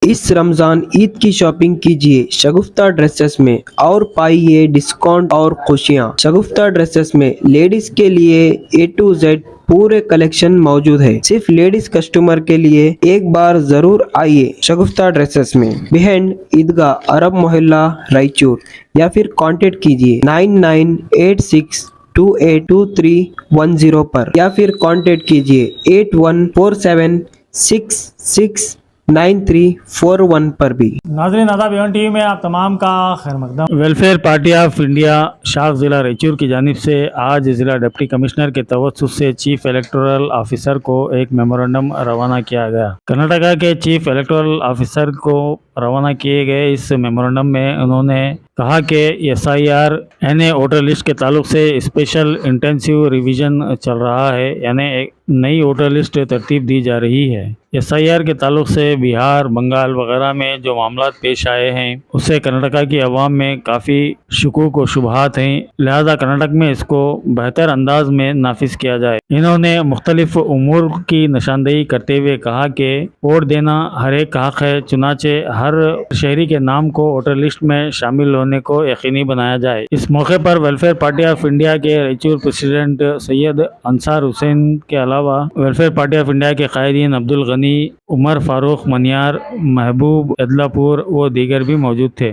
इस रमजान ईद की शॉपिंग कीजिए शगुफ्ता ड्रेसेस में और पाइए डिस्काउंट और खुशियाँ। शगुफ्ता ड्रेसेस में लेडीज के लिए ए टू जेड पूरे कलेक्शन मौजूद है। सिर्फ लेडीज कस्टमर के लिए एक बार जरूर आइए शगुफ्ता ड्रेसेस में, बिहाइंड ईदगाह अरब मोहल्ला रायचूर, या फिर कांटेक्ट कीजिए 9986282310 पर, या फिर कांटेक्ट कीजिए 8147669341 पर भी। नाज़रीन आदाब, एवन टीवी में आप तमाम का खैर मकदम। वेलफेयर पार्टी ऑफ इंडिया शाख ज़िला रायचूर की जानिब से आज ज़िला डिप्टी कमिश्नर के तवज्जुह से चीफ इलेक्टोरल ऑफिसर को एक मेमोरेंडम रवाना किया गया। कर्नाटका के चीफ इलेक्टोरल ऑफिसर को रवाना किए गए इस मेमोरेंडम में उन्होंने कहा कि SIR यानी वोटर लिस्ट के ताल्लुक से स्पेशल इंटेंसिव रिवीजन चल रहा है, यानी एक नई वोटर लिस्ट तरतीब दी जा रही है। SIR के ताल्लुक से बिहार, बंगाल वगैरह में जो मामलात पेश आए हैं उससे कर्नाटका की आवाम में काफ़ी शुकूक व शुबहात हैं, लिहाजा कर्नाटक में इसको बेहतर अंदाज में नाफिज किया जाए। इन्होंने मुख्तलिफ उमूर की निशानदेही करते हुए कहा कि वोट देना हर एक का हक़ है, चुनाचे हर शहरी के नाम को वोटर लिस्ट में शामिल होने को यकीनी बनाया जाए। इस मौके पर वेलफेयर पार्टी ऑफ इंडिया के रायचूर प्रेसिडेंट सैयद अंसार हुसैन के अलावा वेलफेयर पार्टी ऑफ इंडिया के कायदीन अब्दुल गनी, उमर फारूक मनियार, महबूब अदलापुर व दीगर भी मौजूद थे।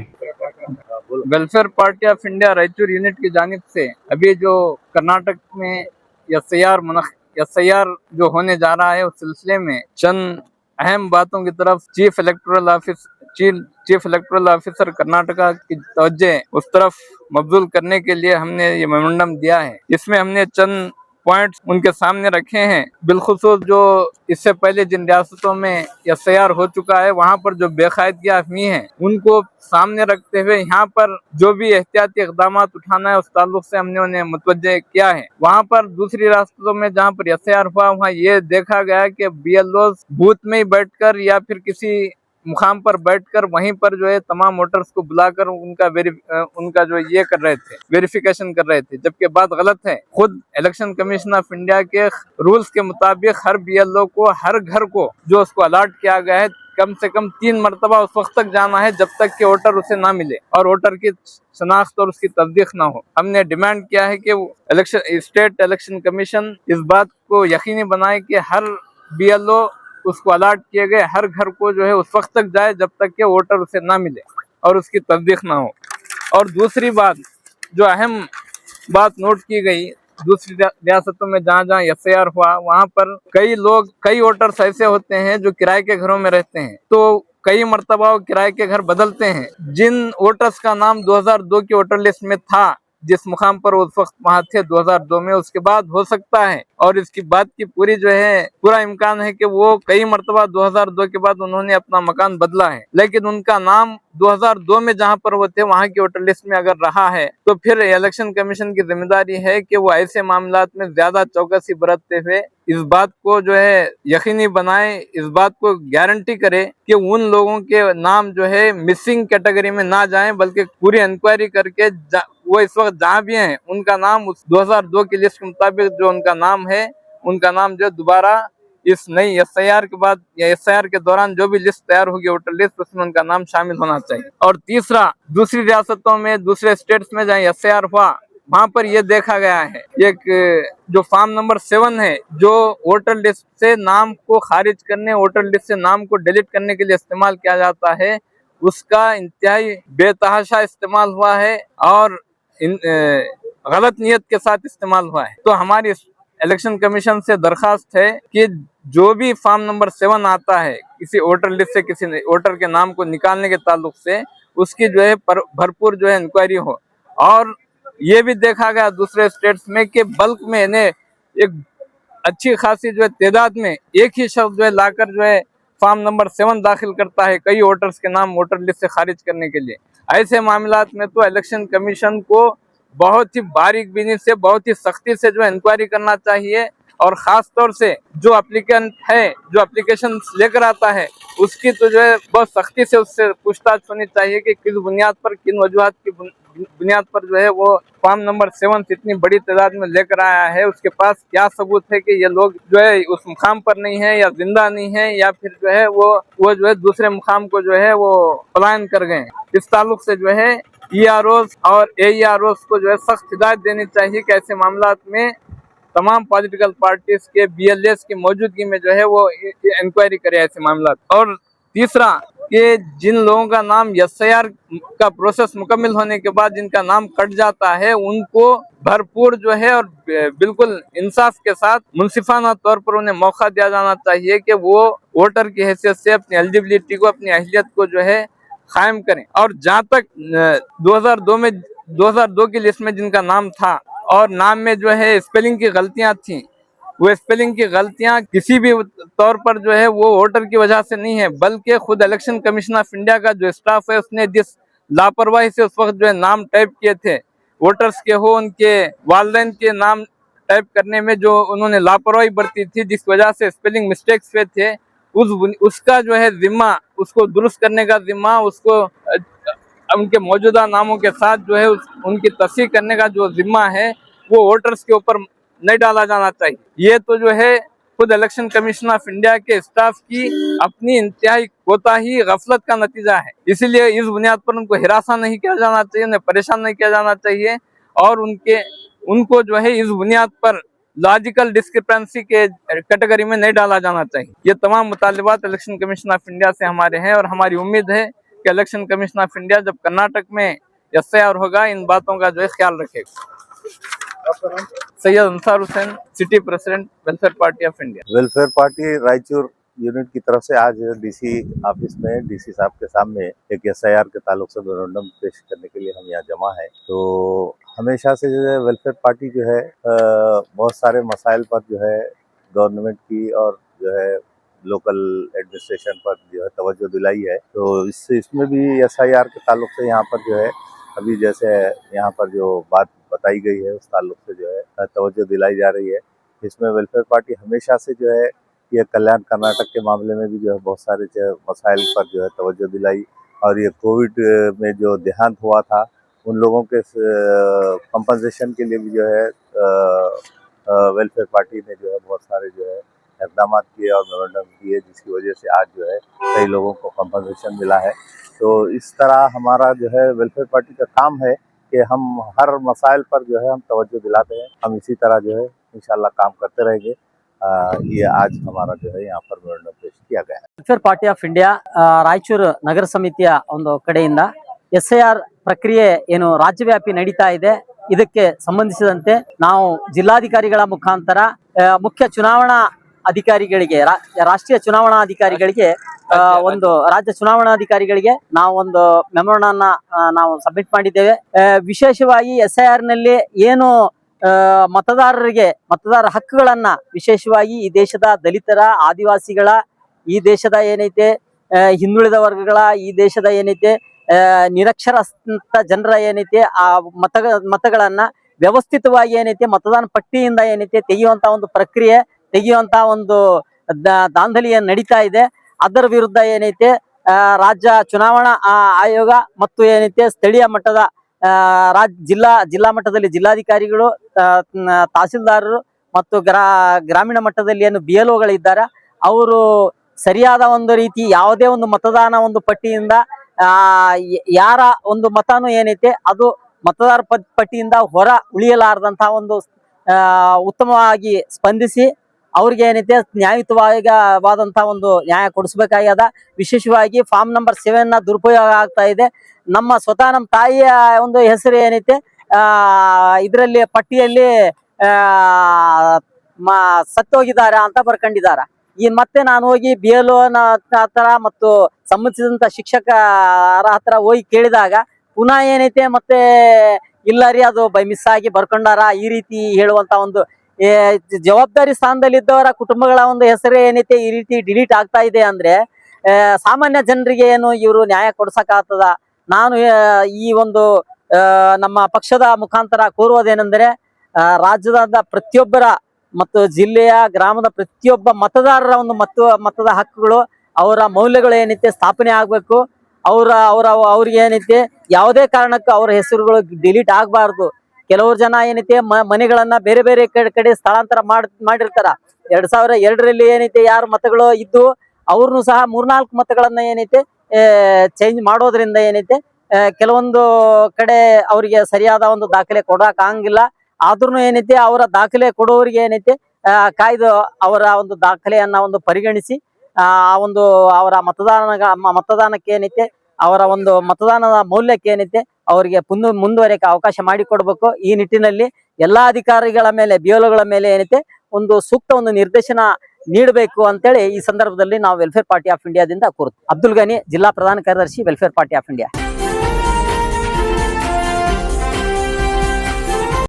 Welfare party of India Raichur unit की जानिब से अभी जो कर्नाटक में SIR जो होने जा रहा है उस सिलसिले में चंद अहम बातों की तरफ चीफ इलेक्टोरल ऑफिसर कर्नाटका की तवज्जो उस तरफ मबजूल करने के लिए हमने ये मेमोरेंडम दिया है। इसमें हमने चंद पॉइंट्स उनके सामने रखे हैं, बिलखुसूस जो इससे पहले जिन रियासतों में SIR हो चुका है वहाँ पर जो बेकायदगियाँ हुई हैं उनको सामने रखते हुए यहाँ पर जो भी एहतियाती इक़दाम उठाना है उस ताल्लुक से हमने उन्हें मुतवज्जे किया है। वहाँ पर दूसरी रियासतों में जहाँ पर SIR हुआ वहाँ ये देखा गया कि BLOs बूथ में ही बैठकर या फिर किसी मुकाम पर बैठकर वहीं पर जो है तमाम वोटर्स को बुलाकर उनका जो ये कर रहे थे, वेरिफिकेशन कर रहे थे, जबकि बात गलत है। खुद इलेक्शन कमीशन ऑफ इंडिया के रूल्स के मुताबिक हर BLO को हर घर को जो उसको अलॉट किया गया है कम से कम 3 मरतबा उस वक्त तक जाना है जब तक कि वोटर उसे ना मिले और वोटर की शनाख्त और उसकी तस्दीक ना हो। हमने डिमांड किया है कि स्टेट इलेक्शन कमीशन इस बात को यकीनी बनाए कि हर BLO उसको अलॉट किए गए हर घर को जो है उस वक्त तक जाए जब तक कि वोटर उसे ना मिले और उसकी तस्दीक ना हो। और दूसरी बात जो अहम बात नोट की गई, दूसरी रियासतों में जहाँ जहाँ SIR हुआ वहाँ पर कई वोटर्स ऐसे होते हैं जो किराए के घरों में रहते हैं, तो कई मरतबा वो किराए के घर बदलते हैं। जिन वोटर्स का नाम 2002 की वोटर लिस्ट में था, जिस मुकाम पर उस वक्त वहाँ थे 2002 में, उसके बाद हो सकता है और इसकी बात की पूरा इम्कान है कि वो कई मरतबा 2002 के बाद उन्होंने अपना मकान बदला है, लेकिन उनका नाम 2002 में जहाँ पर वो थे वहाँ की वोटर लिस्ट में अगर रहा है तो फिर इलेक्शन कमीशन की जिम्मेदारी है कि वो ऐसे मामलात में ज्यादा चौकसी बरतते हुए इस बात को जो है यकीनी बनाए, इस बात को गारंटी करे कि उन लोगों के नाम जो है मिसिंग कैटेगरी में ना जाएं, बल्कि पूरी इंक्वायरी करके वो इस वक्त जहाँ भी हैं उनका नाम उस 2002 की लिस्ट के मुताबिक जो उनका नाम है उनका नाम जो दोबारा इस नई SIR के बाद या SIR के दौरान जो भी लिस्ट तैयार होगी वोटर लिस्ट, उसमें उनका नाम शामिल होना चाहिए। और तीसरा, दूसरी रियासतों में दूसरे स्टेट्स में जहाँ SIR हुआ वहाँ पर यह देखा गया है एक जो फॉर्म नंबर 7 है जो वोटर लिस्ट से नाम को खारिज करने, वोटर लिस्ट से नाम को डिलीट करने के लिए इस्तेमाल किया जाता है, उसका इंतहाई बेतहाशा इस्तेमाल हुआ है और गलत नियत के साथ इस्तेमाल हुआ है। तो हमारी इलेक्शन कमीशन से दरखास्त है कि जो भी फॉर्म नंबर 7 आता है किसी वोटर लिस्ट से किसी वोटर के नाम को निकालने के ताल्लुक से, उसकी जो है भरपूर जो है इंक्वायरी हो। और ये भी देखा गया दूसरे स्टेट्स में कि बल्क में एक अच्छी खासी जो है तादाद में एक ही शख्स जो है लाकर जो है फॉर्म नंबर 7 दाखिल करता है कई वोटर्स के नाम वोटर लिस्ट से खारिज करने के लिए। ऐसे मामलात में तो इलेक्शन कमीशन को बहुत ही बारीक बीनी से, बहुत ही सख्ती से जो है इंक्वायरी करना चाहिए और खास तौर से जो एप्लीकेंट है, जो एप्लीकेशन लेकर आता है, उसकी तो जो है बहुत सख्ती से उससे पूछताछ होनी चाहिए कि किस बुनियाद पर, किन वजूहात की बुनियाद पर जो है वो फॉर्म नंबर 7 इतनी बड़ी तादाद में लेकर आया है। उसके पास क्या सबूत है कि ये लोग जो है उस मुकाम पर नहीं है, या जिंदा नहीं है, या फिर जो है वो जो है दूसरे मुकाम को जो है वो पलायन कर गए। इस ताल्लुक से जो है EROs और AEROs को जो है सख्त हिदायत देनी चाहिए कि ऐसे मामला में तमाम पॉलिटिकल पार्टीज के BLAs की मौजूदगी में जो है वो इंक्वायरी करे ऐसे मामला। और तीसरा कि जिन लोगों का नाम SIR का प्रोसेस मुकम्मल होने के बाद जिनका नाम कट जाता है, उनको भरपूर जो है और बिल्कुल इंसाफ के साथ मुंसिफाना तौर पर उन्हें मौका दिया जाना चाहिए कि वो वोटर की हैसियत से अपनी एलिजिबिलिटी को, अपनी अहलियत को जो है कायम करें। और जहाँ तक 2002 की लिस्ट में जिनका नाम था और नाम में जो है स्पेलिंग की गलतियां थी, वो स्पेलिंग की गलतियां किसी भी तौर पर जो है वो वोटर की वजह से नहीं है, बल्कि खुद इलेक्शन कमीशन ऑफ इंडिया का जो स्टाफ है उसने जिस लापरवाही से उस वक्त जो है नाम टाइप किए थे, वोटर्स के हो, उनके वालिदैन के नाम टाइप करने में जो उन्होंने लापरवाही बरती थी, जिस वजह से स्पेलिंग मिस्टेक्स पे थे, उसका जो है जिम्मा, उसको दुरुस्त करने का जिम्मा, उसको उनके मौजूदा नामों के साथ जो है उनकी तस्दीक करने का जो जिम्मा है वो वोटर्स के ऊपर नहीं डाला जाना चाहिए। ये तो जो है खुद इलेक्शन कमीशन ऑफ इंडिया के स्टाफ की अपनी इंतहाई कोताही, गफलत का नतीजा है। इसीलिए इस बुनियाद पर उनको हिरासा नहीं किया जाना चाहिए, उन्हें परेशान नहीं किया जाना चाहिए, और उनको जो है इस बुनियाद पर लॉजिकल डिस्क्रिपेंसी के कैटेगरी में नहीं डाला जाना चाहिए। ये तमाम मुतालिबात इलेक्शन कमीशन ऑफ इंडिया से हमारे हैं, और हमारी उम्मीद है कि इलेक्शन कमीशन ऑफ इंडिया जब कर्नाटक में SIR होगा, इन बातों का जो है ख्याल रखेगा। Syed Ansar Hussain, city president, welfare party of India. Welfare party Raichur unit की तरफ से आज DC ऑफिस में DC साहब के सामने एक SIR के ताल्लुक से मेमोरेंडम पेश करने के लिए हम यहाँ जमा है। तो हमेशा से जो है वेलफेयर पार्टी जो है बहुत सारे मसाइल पर जो है गवर्नमेंट की और जो है लोकल एडमिनिस्ट्रेशन पर जो है तवज्जो दिलाई है। तो इसमें भी SIR के ताल्लुक से यहाँ पर जो है अभी जैसे यहाँ पर जो बात बताई गई है उस ताल्लुक से जो है तवज्जो दिलाई जा रही है। इसमें वेलफेयर पार्टी हमेशा से जो है ये कल्याण कर्नाटक के मामले में भी जो है बहुत सारे मसाइल पर जो है तवज्जो दिलाई, और ये कोविड में जो देहांत हुआ था उन लोगों के कंपनसेशन के लिए भी जो है वेलफेयर पार्टी ने जो है बहुत सारे जो है इकदाम किए और मेमोरेंडम किए, जिसकी वजह से आज जो है कई लोगों को कंपनसेशन मिला है। तो इस तरह हमारा जो है वेलफेयर पार्टी का काम है कि हम हर मसाइल पर जो है हम तवज्जो दिलाते हैं। हम इसी तरह जो है इंशाल्लाह काम करते रहेंगे। ये आज हमारा जो है यहाँ पर मेमोरेंडम पेश किया गया है। Welfare Party of India Raichur ನಗರ ಸಮಿತಿಯ ಒಂದು ಕಡೆಯಿಂದ SIR ಪ್ರಕ್ರಿಯೆ ಏನು ರಾಜ್ಯವ್ಯಾಪಿ ನಡೀತಾ ಇದೆ, ಇದಕ್ಕೆ ಸಂಬಂಧಿಸಿದಂತೆ ನಾವು ಜಿಲ್ಲಾಧಿಕಾರಿಗಳ ಮುಖಾಂತರ ಮುಖ್ಯ ಚುನಾವಣಾ ಅಧಿಕಾರಿಗಳಿಗೆ, ರಾಷ್ಟ್ರೀಯ ಚುನಾವಣಾ ಅಧಿಕಾರಿಗಳಿಗೆ, ಒಂದು ರಾಜ್ಯ ಚುನಾವಣಾಧಿಕಾರಿಗಳಿಗೆ ನಾವು ಒಂದು ಮೆಮೊರನ್ನ ನಾವು ಸಬ್ಮಿಟ್ ಮಾಡಿದ್ದೇವೆ. ವಿಶೇಷವಾಗಿ SIR ನಲ್ಲಿ ಏನು ಮತದಾರ ಹಕ್ಕುಗಳನ್ನ, ವಿಶೇಷವಾಗಿ ಈ ದೇಶದ ದಲಿತರ, ಆದಿವಾಸಿಗಳ, ಈ ದೇಶದ ಏನೈತೆ ಹಿಂದುಳಿದ ವರ್ಗಗಳ, ಈ ದೇಶದ ಏನೈತೆ ನಿರಕ್ಷರಸ್ಥ ಜನರ ಏನೈತೆ ಆ ಮತಗಳನ್ನ ವ್ಯವಸ್ಥಿತವಾಗಿ ಏನೈತೆ ಮತದಾನ ಪಟ್ಟಿಯಿಂದ ಏನೈತೆ ತೆಗೆಯುವಂತ ಒಂದು ಪ್ರಕ್ರಿಯೆ, ತೆಗೆಯುವಂತ ಒಂದು ದಾಂಧಲಿ ನಡೀತಾ ಇದೆ. ಅದರ ವಿರುದ್ಧ ಏನೈತೆ ರಾಜ್ಯ ಚುನಾವಣಾ ಆಯೋಗ ಮತ್ತು ಏನೈತೆ ಸ್ಥಳೀಯ ಮಟ್ಟದ ಜಿಲ್ಲಾ ಮಟ್ಟದಲ್ಲಿ ಜಿಲ್ಲಾಧಿಕಾರಿಗಳು, ತಹಸೀಲ್ದಾರರು ಮತ್ತು ಗ್ರಾಮೀಣ ಮಟ್ಟದಲ್ಲಿ ಏನು BLOಗಳಿದ್ದಾರೆ, ಅವರು ಸರಿಯಾದ ಒಂದು ರೀತಿ ಯಾವುದೇ ಒಂದು ಮತದಾನ ಒಂದು ಪಟ್ಟಿಯಿಂದ ಯಾರ ಒಂದು ಮತನೂ ಏನೈತೆ ಅದು ಮತದಾರ ಪಟ್ಟಿಯಿಂದ ಹೊರ ಉಳಿಯಲಾರದಂತಹ ಒಂದು ಉತ್ತಮವಾಗಿ ಸ್ಪಂದಿಸಿ ಅವ್ರಿಗೆ ಏನೈತೆ ನ್ಯಾಯಯುತವಾದಂತಹ ಒಂದು ನ್ಯಾಯ ಕೊಡಿಸಬೇಕಾಗ್ಯದ. ವಿಶೇಷವಾಗಿ ಫಾರ್ಮ್ ನಂಬರ್ 7 ದುರುಪಯೋಗ ಆಗ್ತಾ ಇದೆ. ನಮ್ಮ ಸ್ವತಃ ನಮ್ಮ ತಾಯಿಯ ಒಂದು ಹೆಸರು ಏನೈತೆ ಇದರಲ್ಲಿ ಪಟ್ಟಿಯಲ್ಲಿ ಸತ್ತೋಗಿದ್ದಾರೆ ಅಂತ ಬರ್ಕೊಂಡಿದ್ದಾರೆ. ಮತ್ತೆ ನಾನು ಹೋಗಿ BLO ಹತ್ರ ಮತ್ತು ಸಂಬಂಧಿಸಿದಂತ ಶಿಕ್ಷಕರ ಹತ್ರ ಹೋಗಿ ಕೇಳಿದಾಗ ಪುನಃ ಏನೈತೆ ಮತ್ತೆ ಇಲ್ಲ ರೀ ಅದು ಬೈ ಮಿಸ್ ಆಗಿ ಬರ್ಕೊಂಡಾರ ಈ ರೀತಿ ಹೇಳುವಂತ ಒಂದು ಜವಾಬ್ದಾರಿ ಸ್ಥಾನದಲ್ಲಿದ್ದವರ ಕುಟುಂಬಗಳ ಒಂದು ಹೆಸರು ಏನೈತೆ ಈ ರೀತಿ ಡಿಲೀಟ್ ಆಗ್ತಾ ಇದೆ ಅಂದ್ರೆ ಸಾಮಾನ್ಯ ಜನರಿಗೆ ಏನು ಇವರು ನ್ಯಾಯ ಕೊಡ್ಸಕ್ಕಾಗ್ತದ? ನಾನು ಈ ಒಂದು ನಮ್ಮ ಪಕ್ಷದ ಮುಖಾಂತರ ಕೋರುವುದೇನೆಂದರೆ ರಾಜ್ಯದ ಪ್ರತಿಯೊಬ್ಬರ ಮತ್ತು ಜಿಲ್ಲೆಯ ಗ್ರಾಮದ ಪ್ರತಿಯೊಬ್ಬ ಮತದಾರರ ಒಂದು ಮತದ ಹಕ್ಕುಗಳು, ಅವರ ಮೌಲ್ಯಗಳು ಏನೈತೆ ಸ್ಥಾಪನೆ ಆಗ್ಬೇಕು. ಅವ್ರಿಗೆ ಏನೈತೆ ಯಾವುದೇ ಕಾರಣಕ್ಕೂ ಅವರ ಹೆಸರುಗಳು ಡಿಲೀಟ್ ಆಗಬಾರ್ದು. ಕೆಲವರು ಜನ ಏನೈತೆ ಮನೆಗಳನ್ನ ಬೇರೆ ಬೇರೆ ಕಡೆ ಸ್ಥಳಾಂತರ ಮಾಡಿರ್ತಾರ. 2002ರಲ್ಲಿ ಏನೈತೆ ಯಾರು ಮತಗಳು ಇದ್ದು ಅವ್ರನ್ನು ಸಹ 3-4 ಮತಗಳನ್ನ ಏನೈತೆ ಚೇಂಜ್ ಮಾಡೋದ್ರಿಂದ ಏನೈತೆ ಕೆಲವೊಂದು ಕಡೆ ಅವರಿಗೆ ಸರಿಯಾದ ಒಂದು ದಾಖಲೆ ಕೊಡಕ್ ಆಗಂಗಿಲ್ಲ. ಆದ್ರೂ ಏನೈತೆ ಅವರ ದಾಖಲೆ ಕೊಡೋರಿಗೆ ಏನೈತೆ ಕಾಯ್ದು ಅವರ ಒಂದು ದಾಖಲೆಯನ್ನ ಒಂದು ಪರಿಗಣಿಸಿ ಒಂದು ಅವರ ಮತದಾನಕ್ಕೆ ಏನೈತೆ ಅವರ ಒಂದು ಮತದಾನದ ಮೌಲ್ಯಕ್ಕೆ ಏನೈತೆ ಅವರಿಗೆ ಮುಂದುವರಿಯಕ್ಕೆ ಅವಕಾಶ ಮಾಡಿಕೊಡ್ಬೇಕು. ಈ ನಿಟ್ಟಿನಲ್ಲಿ ಎಲ್ಲಾ ಅಧಿಕಾರಿಗಳ ಮೇಲೆ, ಬಿಎಲ್ಒಗಳ ಮೇಲೆ ಏನೈತೆ ಒಂದು ಸೂಕ್ತ ಒಂದು ನಿರ್ದೇಶನ ನೀಡಬೇಕು ಅಂತೇಳಿ ಈ ಸಂದರ್ಭದಲ್ಲಿ ನಾವು ವೆಲ್ಫೇರ್ ಪಾರ್ಟಿ ಆಫ್ ಇಂಡಿಯಾದಿಂದ ಕೋರುತ್ತೇವೆ. ಅಬ್ದುಲ್ ಗನಿ, ಜಿಲ್ಲಾ ಪ್ರಧಾನ ಕಾರ್ಯದರ್ಶಿ, ವೆಲ್ಫೇರ್ ಪಾರ್ಟಿ ಆಫ್ ಇಂಡಿಯಾ.